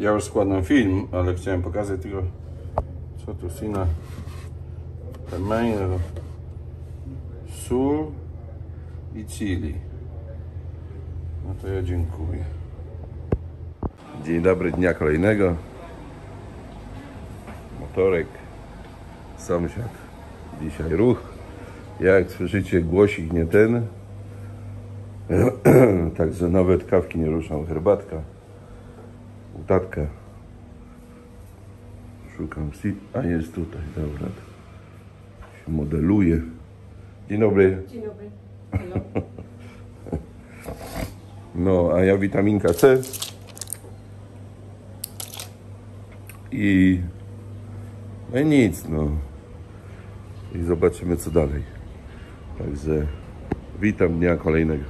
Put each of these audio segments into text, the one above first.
Ja już składam film, ale chciałem pokazać tylko co tu sina pemeiro, sól i chili. No to ja dziękuję. Dzień dobry, dnia kolejnego. Motorek, sąsiad. Dzisiaj ruch. Jak słyszycie, głosik nie ten. Także nawet kawki nie ruszam. Herbatka. Utatka. Szukam si. A jest tutaj, dobra. Się modeluje. Dzień dobry. Dzień dobry. Hello. No, a ja witaminka C. I no i nic, no. I zobaczymy co dalej. Także witam dnia kolejnego.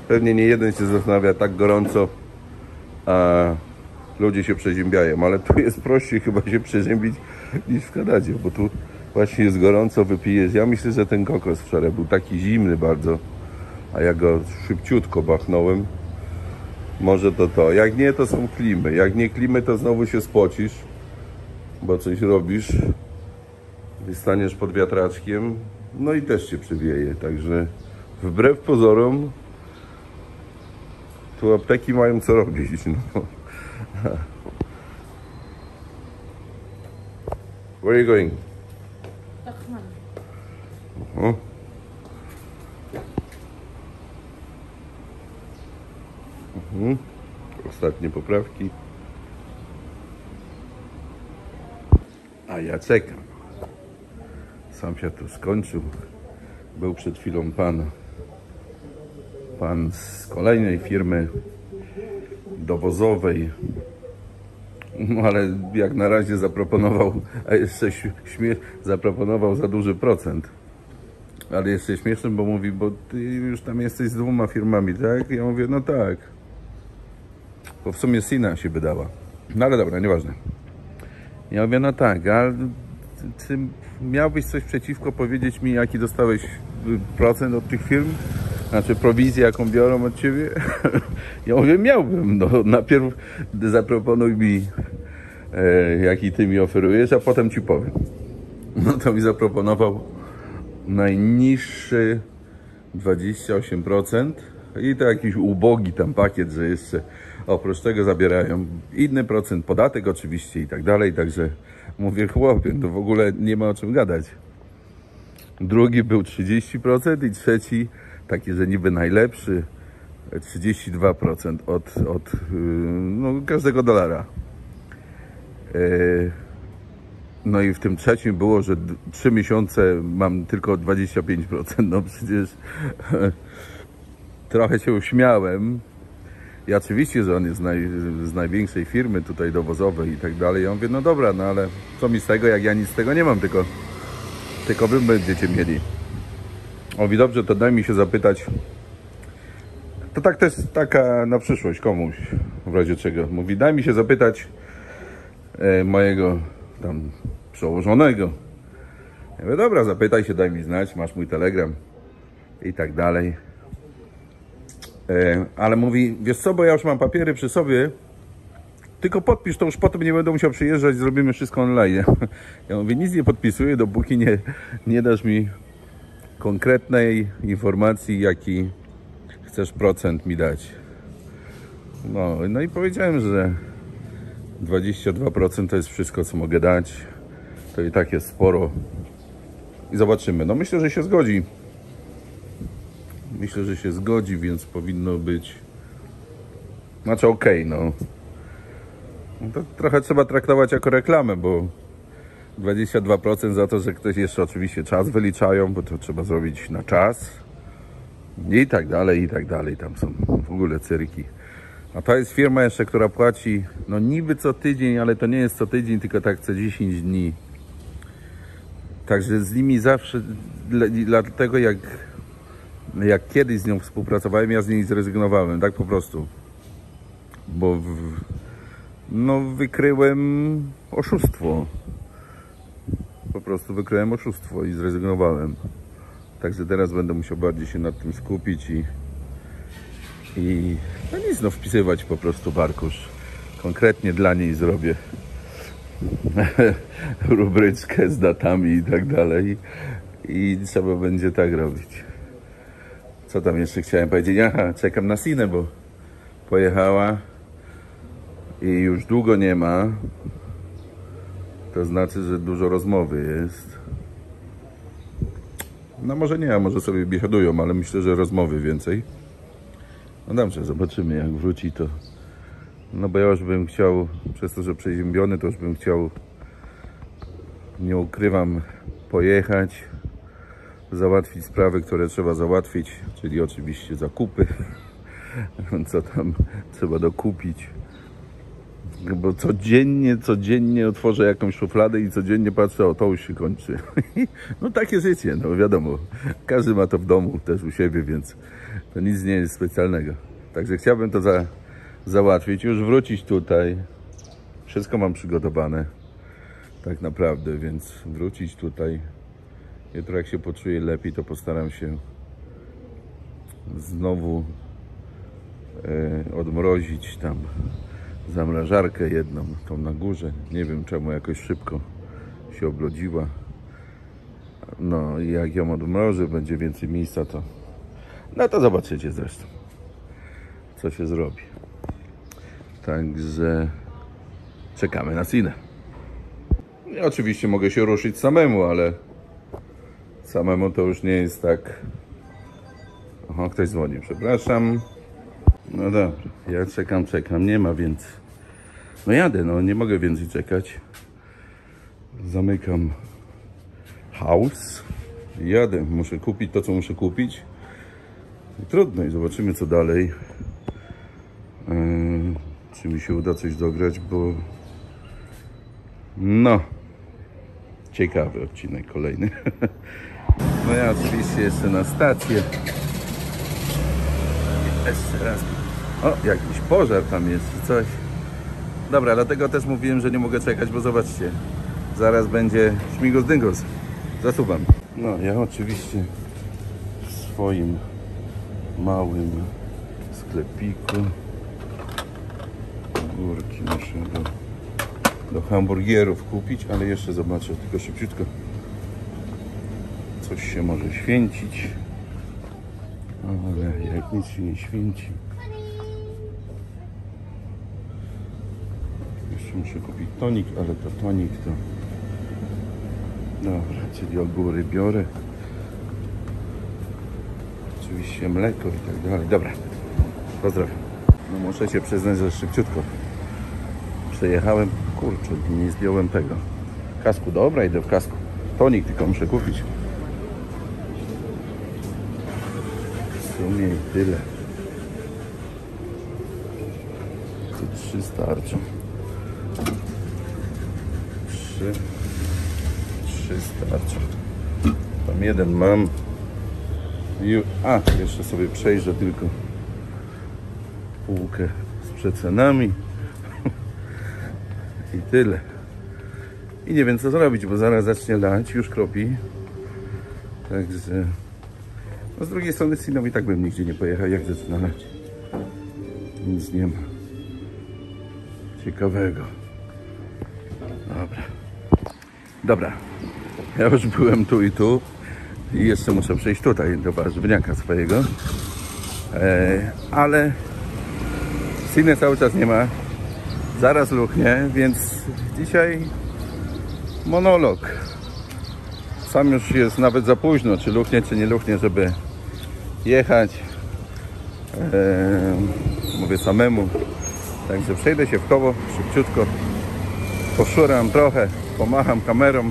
Pewnie nie jeden się zastanawia, tak gorąco, a ludzie się przeziębiają, ale tu jest prościej chyba się przeziębić niż w Kanadzie, bo tu właśnie jest gorąco, wypijesz. Ja myślę, że ten kokos wczoraj był taki zimny bardzo, a ja go szybciutko bachnąłem. Może to. Jak nie, to są klimy. Jak nie klimy, to znowu się spocisz, bo coś robisz. Wystaniesz pod wiatraczkiem, no i też się przywieje. Także wbrew pozorom tu apteki mają co robić. No. Where are you going? Uh-huh. Ostatnie poprawki. A ja czekam. Sąsiad tu skończył. Był przed chwilą pan z kolejnej firmy dowozowej. No ale jak na razie zaproponował, a jeszcze zaproponował za duży procent. Ale jeszcze śmieszne, bo mówi, bo ty już tam jesteś z 2 firmami, tak? Ja mówię, no tak. Bo w sumie syna się wydała. No ale dobra, nieważne. Ja mówię, no tak, a czy miałbyś coś przeciwko powiedzieć mi, jaki dostałeś procent od tych firm? Znaczy prowizję, jaką biorą od ciebie? Ja mówię, miałbym. No, najpierw zaproponuj mi, jaki ty mi oferujesz, a potem ci powiem. No to mi zaproponował najniższy 28% i to jakiś ubogi tam pakiet, że jeszcze oprócz tego zabierają inny procent, podatek oczywiście i tak dalej, także mówię, chłopie, to w ogóle nie ma o czym gadać. Drugi był 30% i trzeci, taki, że niby najlepszy, 32% od no, każdego dolara. No i w tym trzecim było, że 3 miesiące mam tylko 25%. No przecież trochę się uśmiałem. I oczywiście, że on jest z największej firmy tutaj dowozowej i tak dalej. Ja mówię, no dobra, no ale co mi z tego, jak ja nic z tego nie mam, tylko wy będziecie mieli. O, mówi, dobrze, to daj mi się zapytać. To tak też taka na przyszłość komuś, w razie czego. Mówi, daj mi się zapytać mojego tam przełożonego. Ja mówię, dobra, zapytaj się, daj mi znać, masz mój telegram i tak dalej. Ale mówi, wiesz co, bo ja już mam papiery przy sobie, tylko podpisz, to już potem nie będę musiał przyjeżdżać, zrobimy wszystko online. Ja mówię, nic nie podpisuję, dopóki nie dasz mi konkretnej informacji, jaki chcesz procent mi dać. No i powiedziałem, że 22% to jest wszystko, co mogę dać. To i tak jest sporo. I zobaczymy. No myślę, że się zgodzi. Myślę, że się zgodzi, więc powinno być... Znaczy okej, no. To trochę trzeba traktować jako reklamę, bo 22% za to, że ktoś jeszcze oczywiście czas wyliczają, bo to trzeba zrobić na czas. I tak dalej, i tak dalej. Tam są w ogóle cyrki. A to jest firma jeszcze, która płaci, no niby co tydzień, ale to nie jest co tydzień, tylko tak co 10 dni. Także z nimi zawsze, dlatego jak kiedyś z nią współpracowałem, ja z niej zrezygnowałem, tak po prostu. Bo no wykryłem oszustwo. Po prostu wykryłem oszustwo i zrezygnowałem. Także teraz będę musiał bardziej się nad tym skupić i no nic, no wpisywać po prostu w arkusz konkretnie dla niej zrobię rubryczkę z datami i tak dalej. I trzeba będzie tak robić. Co tam jeszcze chciałem powiedzieć? Aha, czekam na Sinę, bo pojechała i już długo nie ma. To znaczy, że dużo rozmowy jest. No może nie, a może sobie biesiadują, ale myślę, że rozmowy więcej. No dobrze, zobaczymy jak wróci to. No bo ja już bym chciał, przez to, że przeziębiony, to już bym chciał, nie ukrywam, pojechać, załatwić sprawy, które trzeba załatwić, czyli oczywiście zakupy, co tam trzeba dokupić. Bo codziennie otworzę jakąś szufladę i codziennie patrzę, o to już się kończy. No takie życie, no wiadomo. Każdy ma to w domu, też u siebie, więc to nic nie jest specjalnego. Także chciałbym to załatwić, już wrócić tutaj. Wszystko mam przygotowane, tak naprawdę, więc wrócić tutaj. Jutro jak się poczuję lepiej, to postaram się znowu odmrozić tam zamrażarkę jedną, tą na górze. Nie wiem czemu jakoś szybko się oblodziła. No i jak ją odmrożę, będzie więcej miejsca, to no to zobaczycie zresztą, co się zrobi. Także czekamy na Sinę. I oczywiście mogę się ruszyć samemu, ale samemu to już nie jest tak. Aha, ktoś dzwoni, przepraszam. No dobra, ja czekam, nie ma, więc no jadę, no nie mogę więcej czekać. Zamykam house, jadę, muszę kupić to, co muszę kupić. I trudno, i zobaczymy, co dalej. Czy mi się uda coś dograć, bo no ciekawy odcinek kolejny. No ja oczywiście jeszcze na stację. Jeszcze raz. O, jakiś pożar tam jest, czy coś. Dobra, dlatego też mówiłem, że nie mogę czekać, bo zobaczcie, zaraz będzie śmigus dyngus. Zasuwam. No, ja oczywiście w swoim małym sklepiku górki muszę do hamburgerów kupić, ale jeszcze zobaczę, tylko szybciutko. Coś się może święcić, ale jak nic się nie święci. Jeszcze muszę kupić tonik, ale to tonik to... Dobra, czyli ogóry biorę. Oczywiście mleko i tak dalej. Dobra, pozdrawiam. No muszę się przyznać, że szybciutko przejechałem. Kurczę, nie zdjąłem tego kasku. Dobra, idę w kasku. Tonik tylko muszę kupić. W sumie i tyle. To 3 starczą. 3 starczą. Tam jeden mam. Jeszcze sobie przejrzę tylko półkę z przecenami. I tyle. I nie wiem, co zrobić, bo zaraz zacznie lać, już kropi. Także no z drugiej strony z Siną i tak bym nigdzie nie pojechał, jak zaczyna lać. Nic nie ma ciekawego. Dobra. Ja już byłem tu i tu. I jeszcze muszę przejść tutaj do warzywniaka swojego. Ale Siny cały czas nie ma. Zaraz luchnie, więc dzisiaj monolog. Sam już jest nawet za późno, czy luchnie, czy nie luchnie, żeby jechać. Mówię samemu. Także przejdę się w koło szybciutko. Poszuram trochę, pomacham kamerą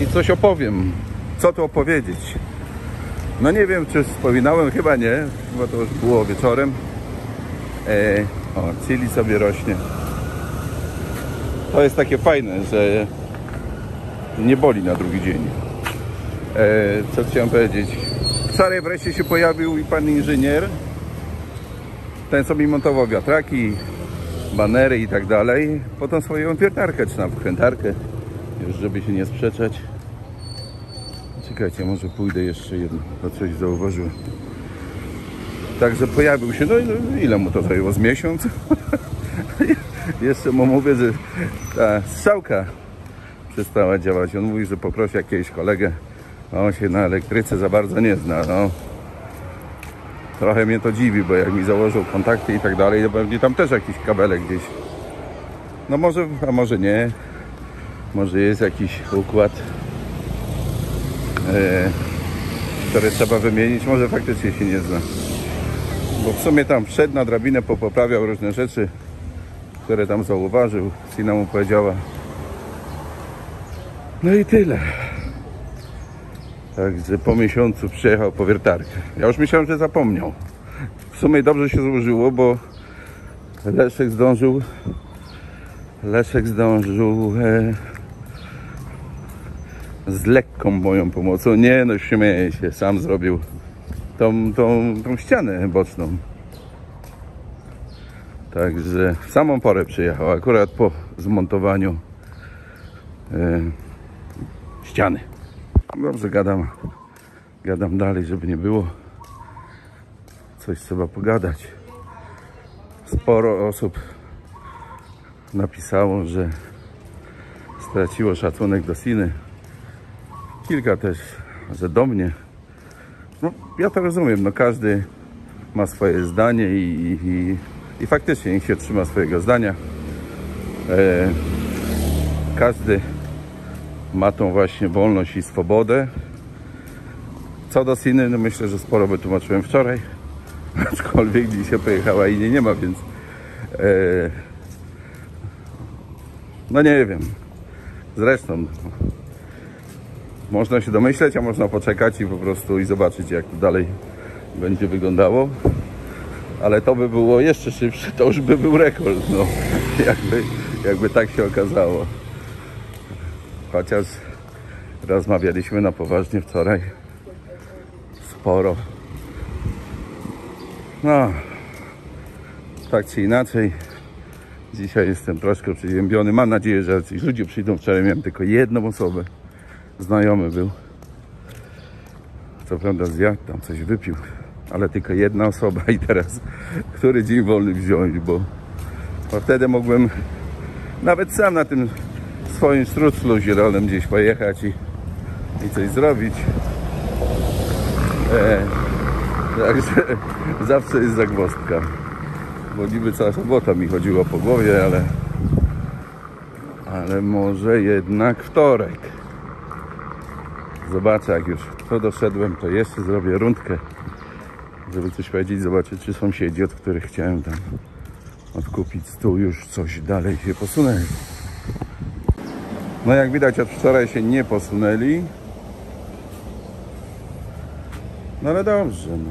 i coś opowiem. Co tu opowiedzieć? No nie wiem, czy wspominałem, chyba nie, bo to już było wieczorem. O, chili sobie rośnie. To jest takie fajne, że nie boli na drugi dzień. Co chciałem powiedzieć? Wczoraj wreszcie się pojawił i pan inżynier. Ten sobie montował wiatraki, banery i tak dalej. Potem swoją wiertarkę, czy tam wkrętarkę. Już żeby się nie sprzeczać. Czekajcie, może pójdę jeszcze jedno, bo coś zauważyłem. Także pojawił się, no ile mu to zajęło? Z miesiąc? Jeszcze mu mówię, że ta strzałka przestała działać. On mówi, że poprosi jakiegoś kolegę, a on się na elektryce za bardzo nie zna. No. Trochę mnie to dziwi, bo jak mi założył kontakty i tak dalej, to pewnie tam też jakiś kabelek gdzieś. No może, a może nie. Może jest jakiś układ, który trzeba wymienić. Może faktycznie się nie zna. Bo w sumie tam wszedł na drabinę, poprawiał różne rzeczy, które tam zauważył. Sina mu powiedziała. No i tyle. Także po miesiącu przyjechał po wiertarkę. Ja już myślałem, że zapomniał. W sumie dobrze się złożyło, bo Leszek zdążył z lekką moją pomocą. Nie no, śmieję się, sam zrobił tą ścianę boczną. Także w samą porę przyjechał, akurat po zmontowaniu ściany. Dobrze, gadam dalej, żeby nie było. Coś trzeba pogadać. Sporo osób napisało, że straciło szacunek do Siny. Kilka też, że do mnie. No, ja to rozumiem, no każdy ma swoje zdanie i faktycznie niech się trzyma swojego zdania. Każdy ma tą właśnie wolność i swobodę. Co do Siny, no myślę, że sporo wytłumaczyłem wczoraj. Aczkolwiek dzisiaj pojechała i nie ma, więc no nie wiem. Zresztą można się domyśleć, a można poczekać i po prostu i zobaczyć, jak to dalej będzie wyglądało. Ale to by było jeszcze szybsze, to już by był rekord, no. Jakby tak się okazało. Chociaż rozmawialiśmy na poważnie wczoraj. Sporo. No, tak czy inaczej, dzisiaj jestem troszkę przeziębiony. Mam nadzieję, że jacyś ludzie przyjdą. Wczoraj miałem tylko jedną osobę. Znajomy był. Co prawda zjadł, tam coś wypił. Ale tylko jedna osoba i teraz który dzień wolny wziąć, bo wtedy mógłbym nawet sam na tym swoim sztruclu zielonym gdzieś pojechać i coś zrobić. Także zawsze jest zagwozdka. Bo niby cała sobota mi chodziła po głowie, ale może jednak wtorek. Zobaczę, jak już to doszedłem, to jeszcze zrobię rundkę, żeby coś powiedzieć, zobaczyć, czy sąsiedzi, od których chciałem tam odkupić stół, już coś dalej się posunęli. No jak widać, od wczoraj się nie posunęli. No ale dobrze, no.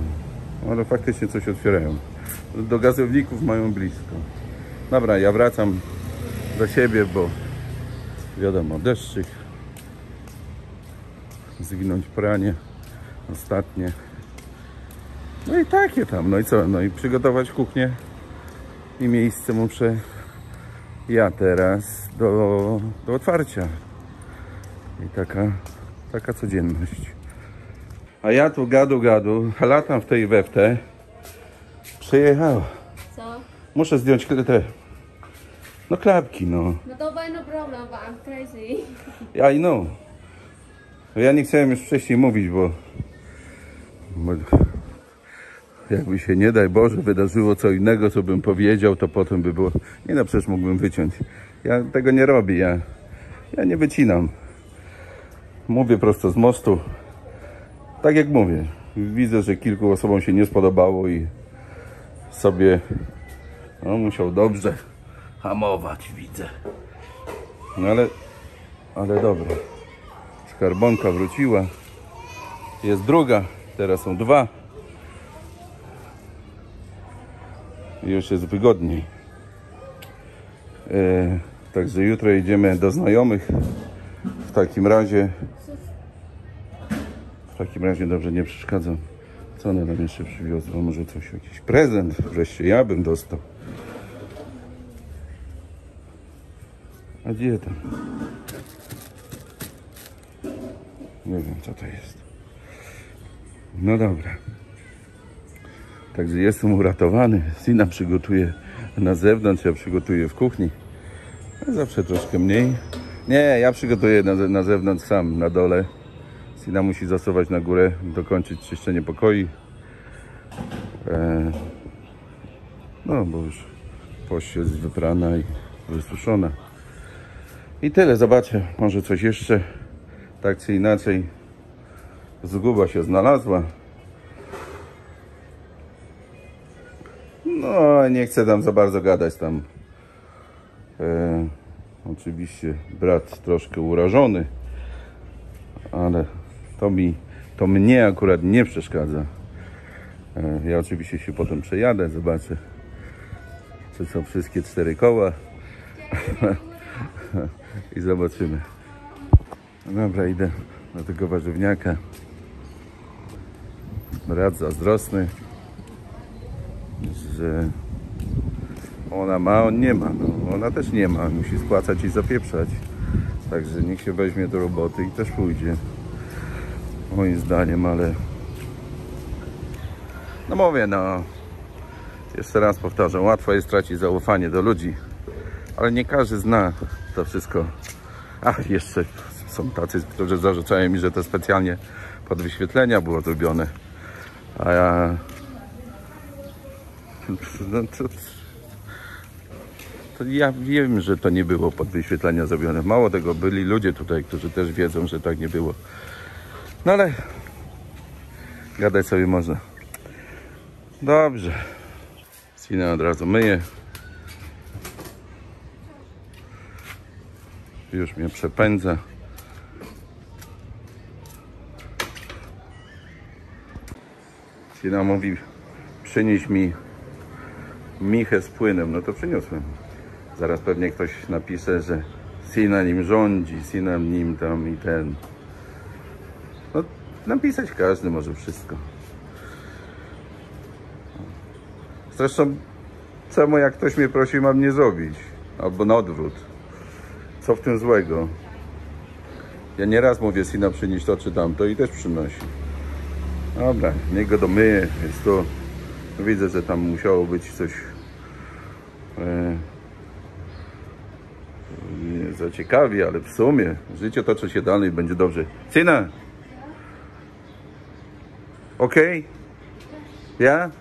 Ale faktycznie coś otwierają. Do gazowników mają blisko. Dobra, ja wracam do siebie, bo wiadomo, deszczyk. Zginąć pranie ostatnie. No i takie tam, no i co? No i przygotować kuchnię i miejsce muszę ja teraz do otwarcia. I taka codzienność. A ja tu gadu, latam w tej weftę. Przyjechał. Co? Muszę zdjąć te, no klapki, no. No to no problem, but I'm crazy. I know. Ja nie chciałem już wcześniej mówić, bo jakby się, nie daj Boże, wydarzyło co innego, co bym powiedział, to potem by było... Nie no, przecież mógłbym wyciąć. Ja tego nie robię, ja nie wycinam. Mówię prosto z mostu. Tak jak mówię. Widzę, że kilku osobom się nie spodobało i sobie musiał dobrze hamować, widzę. No ale dobra. Skarbonka wróciła. Jest druga, teraz są dwa. I już jest wygodniej. Także jutro jedziemy do znajomych. W takim razie dobrze, nie przeszkadzam. Co one nam jeszcze przywiozły? Może coś, jakiś prezent wreszcie ja bym dostał. A gdzie tam? Nie wiem, co to jest. No dobra. Także jestem uratowany. Sina przygotuje na zewnątrz, ja przygotuję w kuchni. Zawsze troszkę mniej. Nie, ja przygotuję na zewnątrz sam, na dole. Sina musi zasuwać na górę, dokończyć czyszczenie pokoi. No, bo już pościel jest wyprana i wysuszona. I tyle, zobaczę, może coś jeszcze. Tak czy inaczej, zguba się znalazła. No, nie chcę tam za bardzo gadać tam. Oczywiście brat troszkę urażony, ale to mnie akurat nie przeszkadza. Ja oczywiście się potem przejadę, zobaczę, czy są wszystkie 4 koła i zobaczymy. Dobra, idę do tego warzywniaka. Brat zazdrosny, że ona ma, on nie ma. No, ona też nie ma, musi spłacać i zapieprzać. Także niech się weźmie do roboty i też pójdzie. Moim zdaniem, ale no mówię, no jeszcze raz powtarzam, łatwo jest tracić zaufanie do ludzi, ale nie każdy zna to wszystko. Ach, jeszcze są tacy, którzy zarzucają mi, że to specjalnie pod wyświetlenia było zrobione, a ja no to ja wiem, że to nie było pod wyświetlenia zrobione. Mało tego, byli ludzie tutaj, którzy też wiedzą, że tak nie było. No ale gadać sobie można. Dobrze. Sina od razu myje. Już mnie przepędza. Sina mówi, przynieś mi michę z płynem. No to przyniosłem. Zaraz pewnie ktoś napisze, że Sina nim rządzi, Sina nim tam i ten. No, napisać każdy może wszystko. Zresztą, czemu jak ktoś mnie prosi, mam nie zrobić? Albo na odwrót. Co w tym złego? Ja nieraz mówię, Sina przynieś to czy tamto i też przynosi. Dobra, niech go domyje. Jest to... Widzę, że tam musiało być coś... nie za ciekawie, ale w sumie życie toczy się dalej i będzie dobrze. Sina! Okay? Yeah?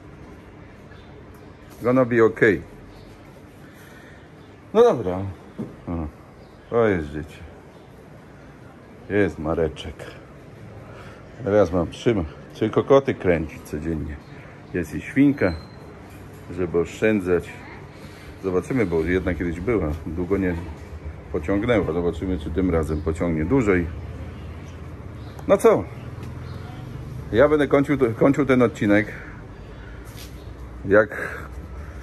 Gonna be okay. No dobra. O, to jest życie. Jest Mareczek. Teraz mam 3 kokoty kręcić codziennie. Jest i świnka, żeby oszczędzać. Zobaczymy, bo jedna kiedyś była. Długo nie pociągnęła. Zobaczymy, czy tym razem pociągnie dłużej. No co? Ja będę kończył ten odcinek. Jak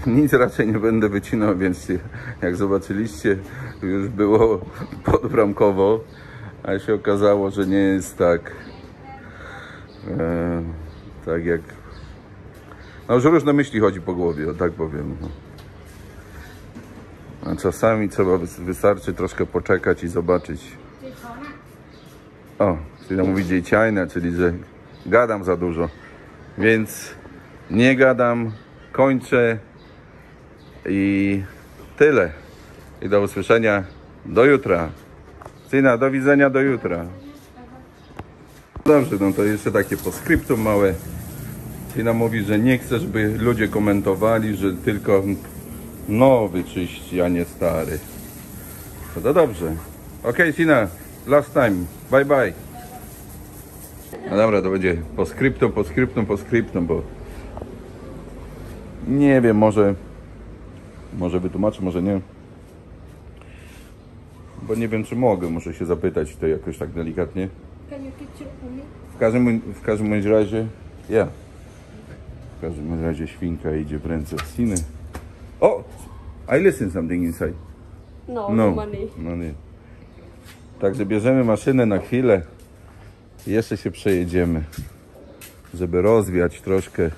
nic raczej nie będę wycinał, więc jak zobaczyliście, już było podbramkowo, a się okazało, że nie jest tak tak jak no już różne myśli chodzi po głowie, o tak powiem. A czasami trzeba wystarczy troszkę poczekać i zobaczyć. O, Sina mówi dzieciajna, czyli że gadam za dużo, więc nie gadam, kończę i tyle. I do usłyszenia do jutra. Sina, do widzenia do jutra. Dobrze, no to jeszcze takie postscriptum małe. Sina mówi, że nie chce, żeby ludzie komentowali, że tylko nowy czyści, a nie stary. No to dobrze. Ok, Sina, last time. Bye bye. No dobra, to będzie postscriptum, bo nie wiem, może wytłumaczę, może nie. Bo nie wiem, czy mogę, muszę się zapytać to jakoś tak delikatnie. W każdym razie, ja. W każdym razie świnka idzie w ręce Siny. O! I listen something inside. No money. No nie. Także bierzemy maszynę na chwilę. Jeszcze się przejedziemy, żeby rozwiać troszkę,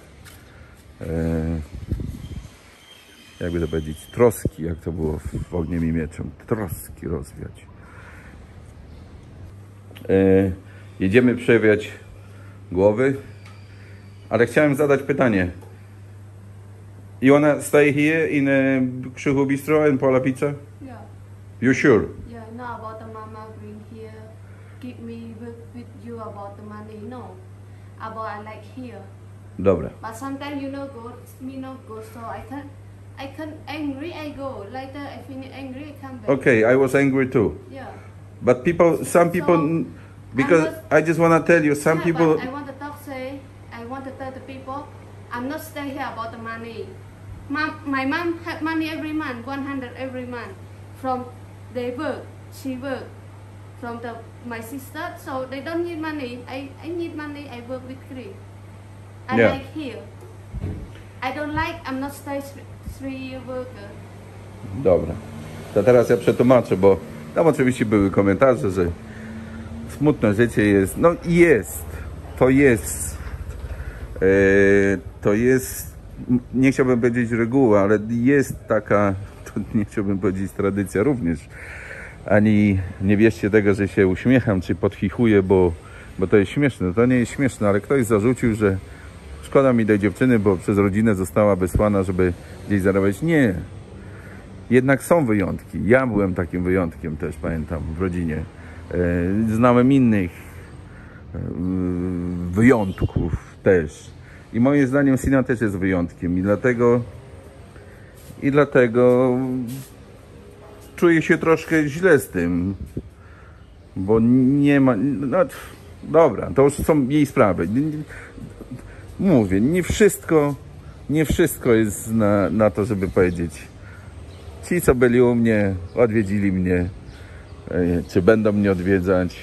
jakby to powiedzieć, troski, jak to było w Ogniem i Mieczem. Troski rozwiać. Jedziemy przewiać głowy, ale chciałem zadać pytanie. You wanna stay here in Krzychu Bistro and Pola Pizza? Yeah. You sure? Yeah, no, about the mama bring here. Give me with you about the money. No. About I like here. Dobra. But sometimes you know go, me no go, so I can angry, I go. Later I finish angry, I come back. Okay, I was angry too. Yeah. But some people, So, because I just wanna tell you, some yeah, people. But I want to I want to tell the people, I'm not stay here about the money. My mom had money every month, 100 every month. From they work, she work. From my sister, so they don't need money. I need money, I work with free. I Yeah. like here. I don't like, I'm not stay 3-year worker. Dobra. To teraz ja przetłumaczę, bo tam oczywiście były komentarze, że smutne życie jest. No jest. To jest, nie chciałbym powiedzieć reguła, ale jest taka, to nie chciałbym powiedzieć tradycja również. Ani nie bierzcie tego, że się uśmiecham, czy podchichuję, bo to jest śmieszne. To nie jest śmieszne, ale ktoś zarzucił, że szkoda mi tej dziewczyny, bo przez rodzinę została wysłana, żeby gdzieś zarabiać. Nie. Jednak są wyjątki. Ja byłem takim wyjątkiem też, pamiętam, w rodzinie. Znałem innych wyjątków też. I moim zdaniem Sina też jest wyjątkiem. I dlatego czuję się troszkę źle z tym. Bo nie ma... No, dobra, to już są jej sprawy. Mówię, nie wszystko jest na to, żeby powiedzieć. Ci, co byli u mnie, odwiedzili mnie, czy będą mnie odwiedzać,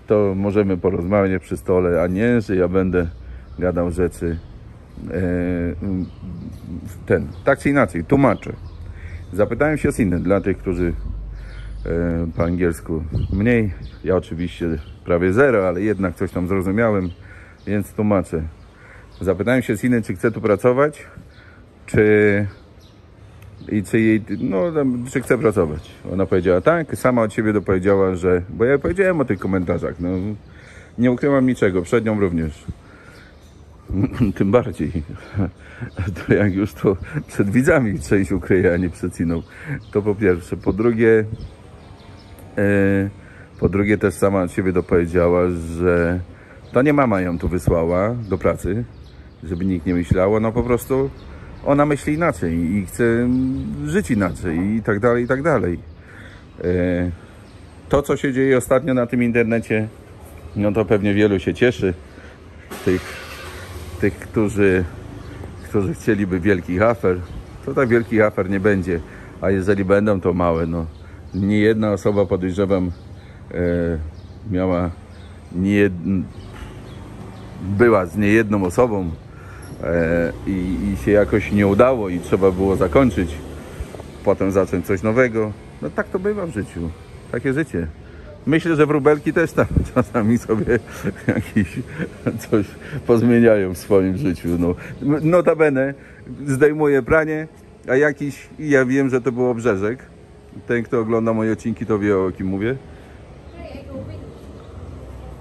to możemy porozmawiać przy stole, a nie, że ja będę gadał rzeczy. Tak czy inaczej, tłumaczę. Zapytałem się o Sinę dla tych, którzy po angielsku mniej. Ja oczywiście prawie zero, ale jednak coś tam zrozumiałem, więc tłumaczę. Zapytałem się Siny, czy chce tu pracować, czy chce pracować. Ona powiedziała tak, sama od siebie dopowiedziała, że... Bo ja powiedziałem o tych komentarzach, no nie ukrywam niczego, przed nią również. Tym bardziej. To jak już to przed widzami część ukryje, a nie przed Siną. To po pierwsze. Po drugie też sama od siebie dopowiedziała, że to nie mama ją tu wysłała do pracy, żeby nikt nie myślał, no po prostu ona myśli inaczej i chce żyć inaczej i tak dalej, i tak dalej. To, co się dzieje ostatnio na tym internecie, no to pewnie wielu się cieszy. Tych, którzy chcieliby wielkich afer, to tak wielkich afer nie będzie, a jeżeli będą, to małe. No. Nie jedna osoba, podejrzewam, była z niejedną osobą i się jakoś nie udało i trzeba było zakończyć, potem zacząć coś nowego. No tak to bywa w życiu, takie życie. Myślę, że wróbelki też tam czasami sobie jakieś coś pozmieniają w swoim życiu. No, notabene zdejmuję pranie, a ja wiem, że to był Obrzeżek. Ten, kto ogląda moje odcinki, to wie, o kim mówię.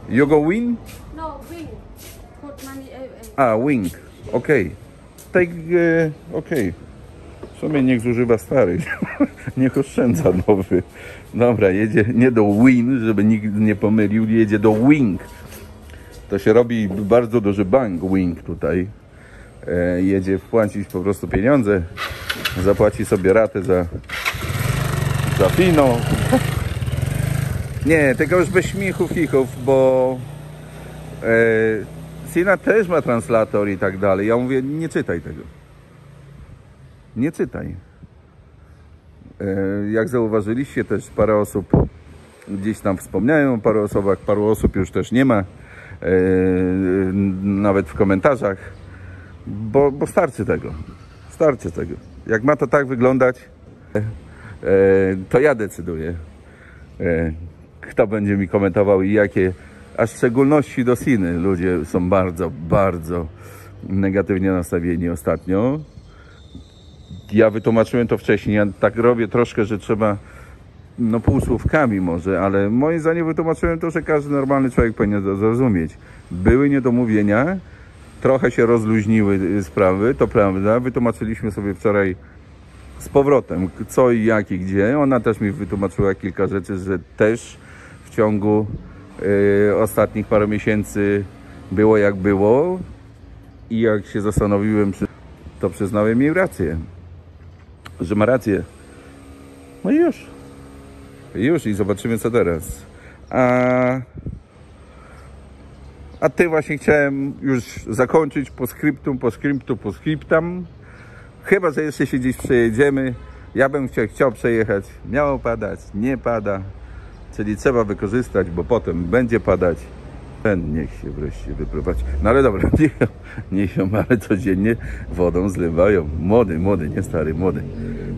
You go win? No, wing. Put money. Wing. Okej. Okej. W sumie niech zużywa stary. Niech oszczędza nowy. Dobra, jedzie nie do win, żeby nikt nie pomylił, jedzie do wing. To się robi bardzo duży bank wing tutaj. Jedzie wpłacić po prostu pieniądze. Zapłaci sobie ratę za Fino. Nie, tylko już bez śmiechów, chichów, bo Sina też ma translator i tak dalej. Ja mówię, nie czytaj tego. Nie czytaj. Jak zauważyliście, też parę osób gdzieś tam wspomniają o paru osobach, paru osób już też nie ma. Nawet w komentarzach. Bo starczy tego. Starczy tego. Jak ma to tak wyglądać, to ja decyduję, kto będzie mi komentował i jakie, a w szczególności do Siny. Ludzie są bardzo, bardzo negatywnie nastawieni ostatnio. Ja wytłumaczyłem to wcześniej, ja tak robię troszkę, że trzeba, no półsłówkami może, ale moim zdaniem wytłumaczyłem to, że każdy normalny człowiek powinien to zrozumieć. Były niedomówienia trochę się rozluźniły sprawy, to prawda. Wytłumaczyliśmy sobie wczoraj z powrotem co i jak i gdzie. Ona też mi wytłumaczyła kilka rzeczy, że też w ciągu ostatnich paru miesięcy było jak było i jak się zastanowiłem, to przyznałem jej rację, że ma rację. No i już i zobaczymy co teraz. A ty właśnie chciałem już zakończyć po skryptam. Chyba, że jeszcze się gdzieś przejedziemy. Ja bym chciał przejechać. Miało padać, nie pada. Czyli trzeba wykorzystać, bo potem będzie padać. Niech się wreszcie wyprowadzi. No ale dobra, niech ją ale codziennie wodą zlewają. Młody, nie stary, młody.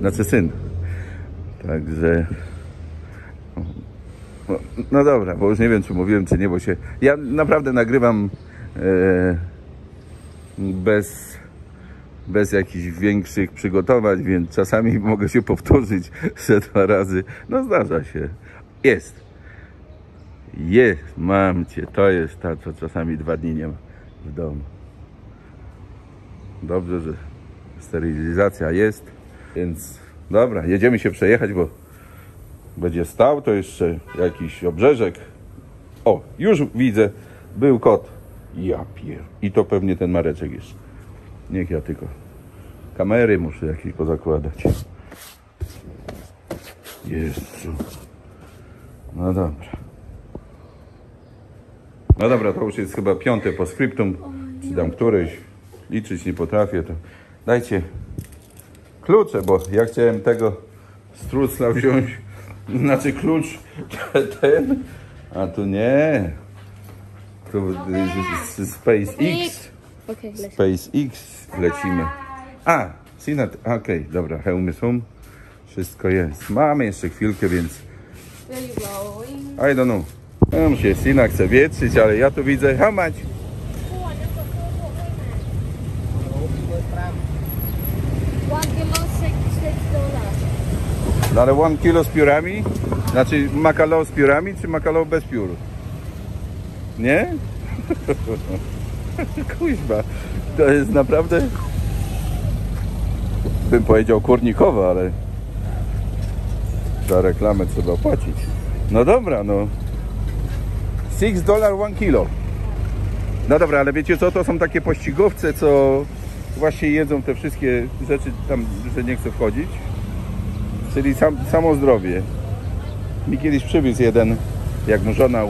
Znaczy syn. Także... No dobra, bo już nie wiem, czy mówiłem, czy nie, bo się... Ja naprawdę nagrywam bez jakichś większych przygotowań, więc czasami mogę się powtórzyć 2 razy. No zdarza się. Jest, mam cię. To jest ta, co czasami 2 dni nie ma w domu. Dobrze, że sterylizacja jest, więc dobra, jedziemy się przejechać, bo będzie stał, to jeszcze jakiś obrzeżek. O, już widzę, był kot. Ja pier... I to pewnie ten Mareczek jest. Niech ja tylko kamery muszę jakieś pozakładać. Jezu. No dobra. No dobra, to już jest chyba 5. postscriptum. Czy tam któryś. Liczyć nie potrafię, to dajcie klucze, bo ja chciałem tego strucla wziąć. Znaczy klucz ten, a tu nie. Tu SpaceX. SpaceX lecimy. Sinat, okej, dobra, hełmy są. Wszystko jest. Mamy jeszcze chwilkę, więc I don't know. Tam się Sina chce wietrzyć, ale ja tu widzę, how much? Ale 1 kilo z piórami? Znaczy makalo z piórami, czy makalo bez piór? Nie? Kuźba, to jest naprawdę, bym powiedział kurnikowa, ale za reklamę trzeba płacić. No dobra, no $6 1 kilo. No dobra, ale wiecie co, to są takie pościgowce, co właśnie jedzą te wszystkie rzeczy tam, że nie chcę wchodzić. Czyli samo zdrowie. Mi kiedyś przywiózł jeden, jak mu żona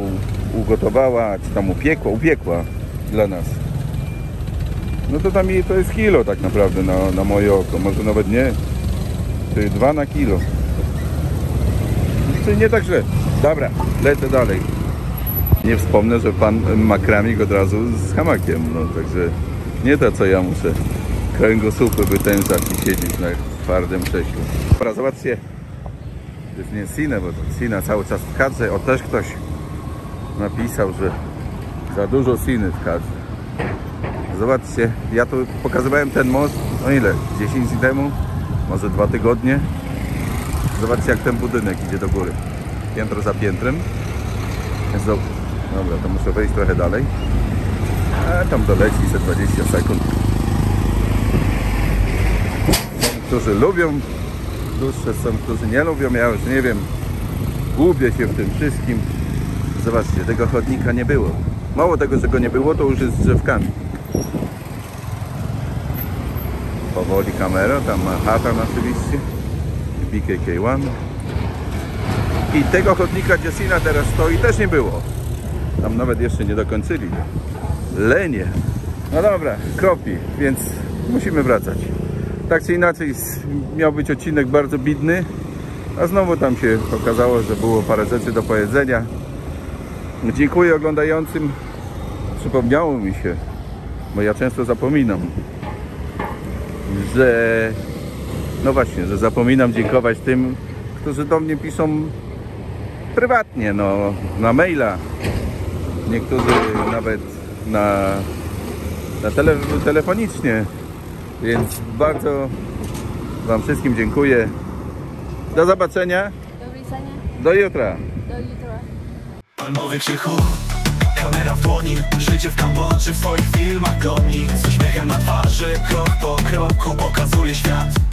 ugotowała, czy tam upiekła dla nas. No to tam to jest kilo tak naprawdę na moje oko, może nawet nie. To jest 2 na kilo. Czyli nie tak źle. Dobra, lecę dalej. Nie wspomnę, że pan ma kramik od razu z hamakiem, no także nie to co ja muszę kręgosłupy wytężać i siedzieć na twardym krześle. Dobra, zobaczcie. To jest nie Sina, bo to Sina cały czas w kadrze. O, też ktoś napisał, że za dużo Siny w kadrze. Zobaczcie, ja tu pokazywałem ten most, no ile? 10 dni temu? Może 2 tygodnie? Zobaczcie, jak ten budynek idzie do góry. Piętro za piętrem. Dobra, to muszę wejść trochę dalej. A tam doleci za 20 sekund. Są, którzy lubią dłuższe, są, którzy nie lubią. Ja już nie wiem, gubię się w tym wszystkim. Zobaczcie, tego chodnika nie było. Mało tego, że go nie było, to już jest z drzewkami. Powoli kamera, tam Manhattan oczywiście. BKK1. I tego chodnika, gdzie Sina teraz stoi, też nie było. Tam nawet jeszcze nie dokończyli. Lenie. No dobra, kropi, więc musimy wracać. Tak czy inaczej miał być odcinek bardzo bidny, a znowu tam się okazało, że było parę rzeczy do powiedzenia. Dziękuję oglądającym. Przypomniało mi się, bo ja często zapominam, że no właśnie, że zapominam dziękować tym, którzy do mnie piszą prywatnie, no, na maila. Niektórzy nawet telefonicznie. Więc bardzo wam wszystkim dziękuję. Do zobaczenia. Do widzenia. Do jutra. Do jutra. Palmowy krzychu, kamera w dłoni. Życie w Kambodży w swoich filmach goni. Z uśmiechem na twarzy, krok po kroku pokazuje świat.